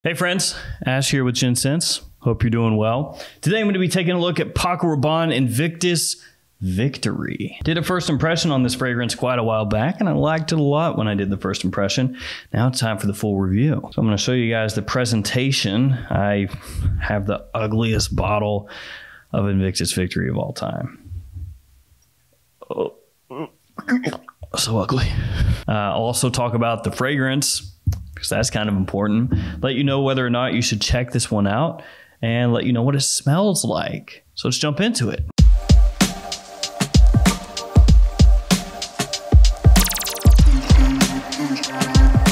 Hey friends, Ash here with Gents. Hope you're doing well. Today I'm going to be taking a look at Paco Rabanne Invictus Victory. Did a first impression on this fragrance quite a while back, and I liked it a lot when I did the first impression. Now it's time for the full review. So I'm going to show you guys the presentation. I have the ugliest bottle of Invictus Victory of all time. Oh, so ugly. I'll also talk about the fragrance, because that's kind of important. Let you know whether or not you should check this one out and let you know what it smells like. So let's jump into it.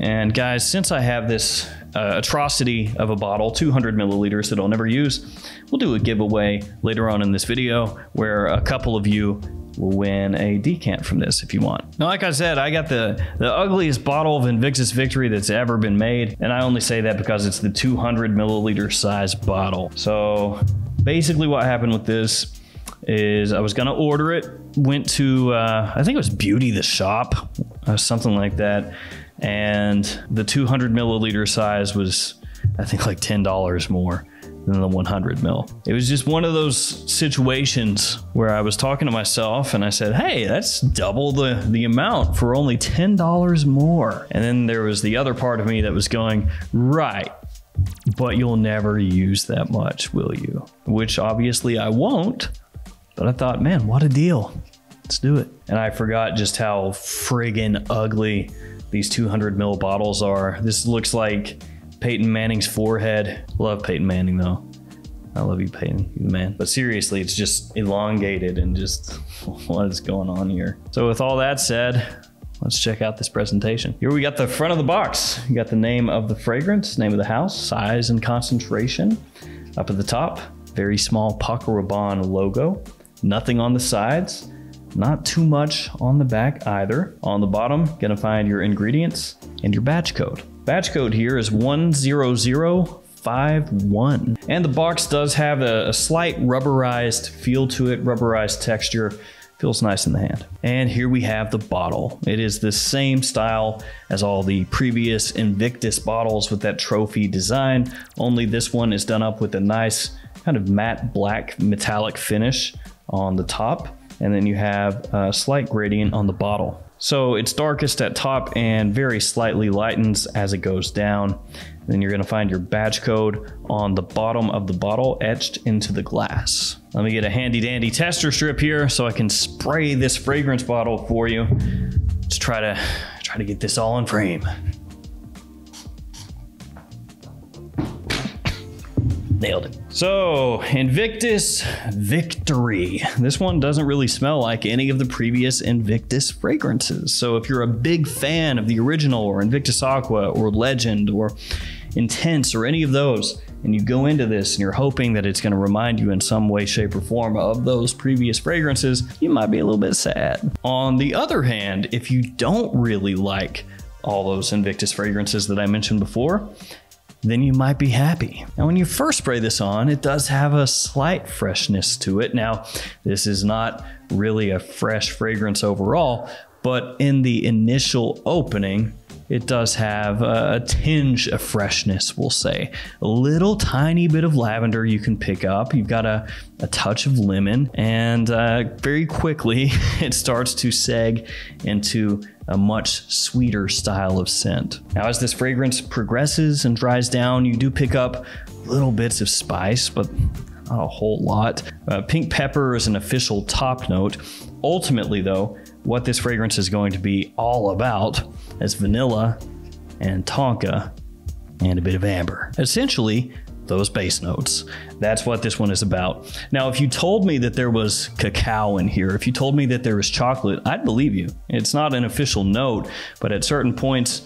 And guys, since I have this atrocity of a bottle, 200 milliliters that I'll never use, we'll do a giveaway later on in this video where a couple of you will win a decant from this if you want. Now, like I said, I got the ugliest bottle of Invictus Victory that's ever been made, and I only say that because it's the 200 milliliter size bottle. So basically what happened with this is I was gonna order it, went to, I think it was Beauty the Shop, something like that, and the 200 milliliter size was, I think, like $10 more than the 100 mil. It was just one of those situations where I was talking to myself and I said, hey, that's double the amount for only $10 more. And then there was the other part of me that was going, right, but you'll never use that much, will you? Which obviously I won't, but I thought, man, what a deal. Let's do it. And I forgot just how friggin' ugly these 200 mil bottles are. This looks like Peyton Manning's forehead. Love Peyton Manning though. I love you, Peyton, you the man. But seriously, it's just elongated and just what is going on here? So with all that said, let's check out this presentation. Here we got the front of the box. You got the name of the fragrance, name of the house, size and concentration. Up at the top, very small Paco Rabanne logo. Nothing on the sides. Not too much on the back either. On the bottom, gonna find your ingredients and your batch code. Batch code here is 10051. And the box does have a slight rubberized feel to it, rubberized texture. Feels nice in the hand. And here we have the bottle. It is the same style as all the previous Invictus bottles with that trophy design, only this one is done up with a nice kind of matte black metallic finish on the top. And then you have a slight gradient on the bottle. So it's darkest at top and very slightly lightens as it goes down. Then you're gonna find your batch code on the bottom of the bottle etched into the glass. Let me get a handy dandy tester strip here so I can spray this fragrance bottle for you. Let's try to get this all in frame. Nailed it. So, Invictus Victory. This one doesn't really smell like any of the previous Invictus fragrances. So if you're a big fan of the original or Invictus Aqua or Legend or Intense or any of those, and you go into this and you're hoping that it's gonna remind you in some way, shape, or form of those previous fragrances, you might be a little bit sad. On the other hand, if you don't really like all those Invictus fragrances that I mentioned before, then you might be happy. Now, when you first spray this on, it does have a slight freshness to it. Now, this is not really a fresh fragrance overall, but in the initial opening, it does have a tinge of freshness, we'll say. A little tiny bit of lavender you can pick up. You've got a touch of lemon, and very quickly it starts to seg into a much sweeter style of scent. Now, as this fragrance progresses and dries down, you do pick up little bits of spice, but not a whole lot. Pink pepper is an official top note. Ultimately though, what this fragrance is going to be all about is vanilla and tonka and a bit of amber. Essentially, those base notes. That's what this one is about. Now, if you told me that there was cacao in here, if you told me that there was chocolate, I'd believe you. It's not an official note, but at certain points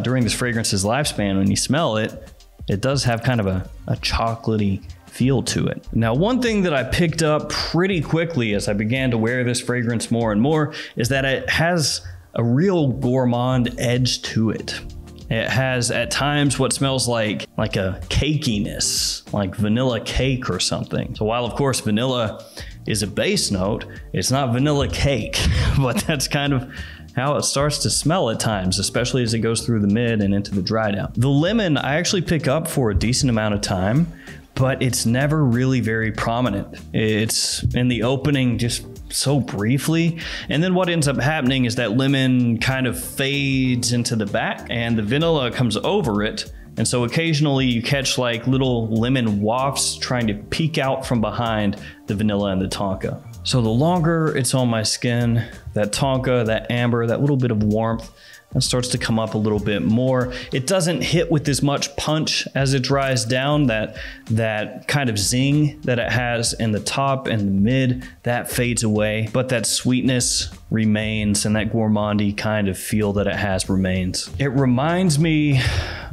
during this fragrance's lifespan, when you smell it, it does have kind of a chocolatey feel to it. Now, one thing that I picked up pretty quickly as I began to wear this fragrance more and more is that it has a real gourmand edge to it. It has at times what smells like a cakiness, like vanilla cake or something. So while of course vanilla is a base note, it's not vanilla cake, but that's kind of how it starts to smell at times, especially as it goes through the mid and into the dry down. The lemon I actually pick up for a decent amount of time, but it's never really very prominent. It's in the opening just so briefly, and then what ends up happening is that lemon kind of fades into the back and the vanilla comes over it. And so occasionally you catch like little lemon wafts trying to peek out from behind the vanilla and the tonka. So the longer it's on my skin, that tonka, that amber, that little bit of warmth, that starts to come up a little bit more. It doesn't hit with as much punch as it dries down. That kind of zing that it has in the top and the mid, that fades away, but that sweetness remains and that gourmandy kind of feel that it has remains. It reminds me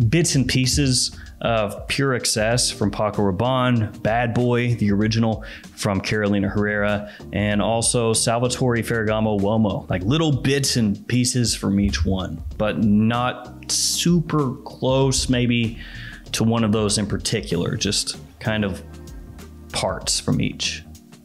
bits and pieces of Pure Excess from Paco Rabanne, Bad Boy, the original from Carolina Herrera, and also Salvatore Ferragamo Uomo, like little bits and pieces from each one, but not super close maybe to one of those in particular, just kind of parts from each.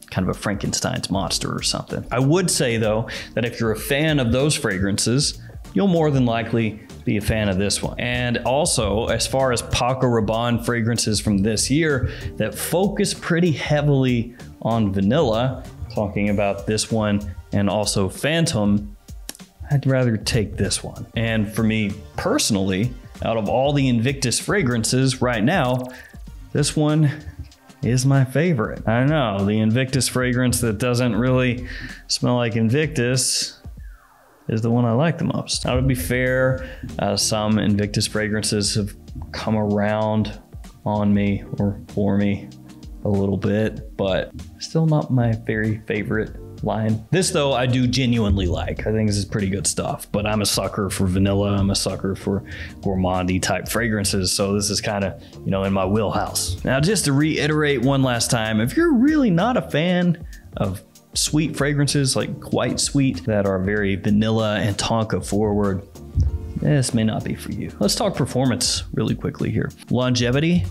Kind of a Frankenstein's monster or something. I would say though, that if you're a fan of those fragrances, you'll more than likely be a fan of this one. And also, as far as Paco Rabanne fragrances from this year that focus pretty heavily on vanilla, talking about this one and also Phantom, I'd rather take this one. And for me personally, out of all the Invictus fragrances right now, this one is my favorite. I know, the Invictus fragrance that doesn't really smell like Invictus is the one I like the most. Now, to be fair, some Invictus fragrances have come around on me or for me a little bit, but still not my very favorite line. This though, I do genuinely like. I think this is pretty good stuff, but I'm a sucker for vanilla. I'm a sucker for gourmandy type fragrances. So this is kind of, you know, in my wheelhouse. Now, just to reiterate one last time, if you're really not a fan of sweet fragrances, like quite sweet, that are very vanilla and tonka forward, this may not be for you. Let's talk performance really quickly here. Longevity,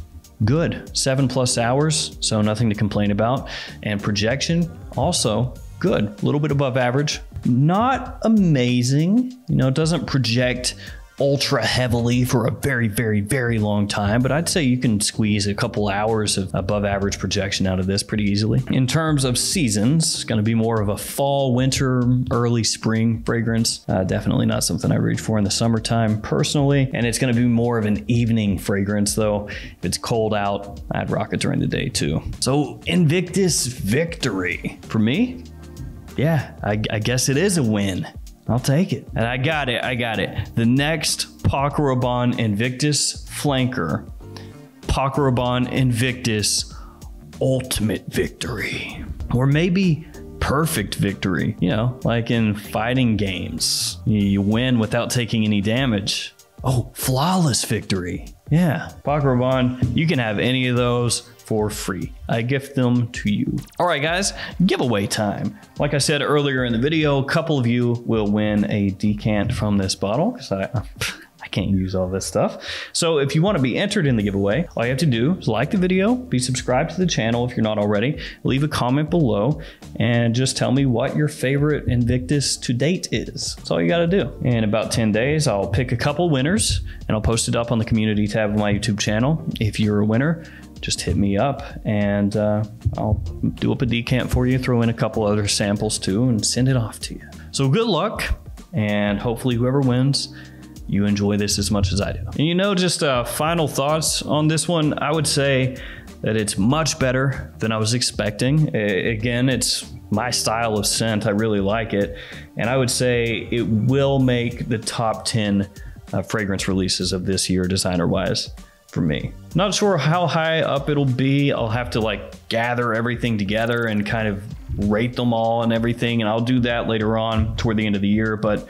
good, 7+ hours, so nothing to complain about. And projection, also good, a little bit above average. Not amazing, you know, it doesn't project ultra heavily for a very, very, very long time, but I'd say you can squeeze a couple hours of above average projection out of this pretty easily. In terms of seasons, it's going to be more of a fall, winter, early spring fragrance. Definitely not something I reach for in the summertime personally, and it's going to be more of an evening fragrance though. If it's cold out, I'd rock it during the day too. So Invictus victory for me. Yeah, I guess it is a win. I'll take it. And I got it. The next Paco Rabanne Invictus flanker, Paco Rabanne Invictus ultimate victory. Or maybe perfect victory, you know, like in fighting games. You win without taking any damage. Oh, flawless victory. Yeah, Paco Rabanne, you can have any of those for free. I gift them to you. All right, guys, giveaway time. Like I said earlier in the video, a couple of you will win a decant from this bottle because I can't use all this stuff. So if you want to be entered in the giveaway, all you have to do is like the video, be subscribed to the channel if you're not already, leave a comment below, and just tell me what your favorite Invictus to date is. That's all you got to do. In about 10 days, I'll pick a couple winners and I'll post it up on the community tab of my YouTube channel. If you're a winner, just hit me up and I'll do up a decant for you, throw in a couple other samples too, and send it off to you. So good luck, and hopefully whoever wins, you enjoy this as much as I do. And you know, just final thoughts on this one, I would say that it's much better than I was expecting. Again, it's my style of scent. I really like it. And I would say it will make the top 10 fragrance releases of this year designer-wise for me. Not sure how high up it'll be. I'll have to like gather everything together and kind of rate them all and everything, and I'll do that later on toward the end of the year, but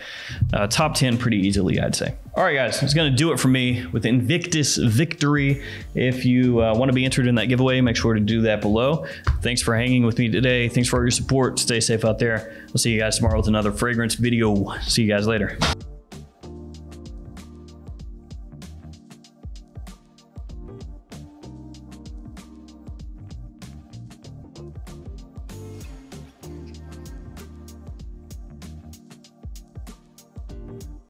top 10 pretty easily, I'd say. All right, guys, it's gonna do it for me with Invictus victory. If you want to be entered in that giveaway, make sure to do that below. Thanks for hanging with me today. Thanks for all your support. Stay safe out there. I'll see you guys tomorrow with another fragrance video. See you guys later.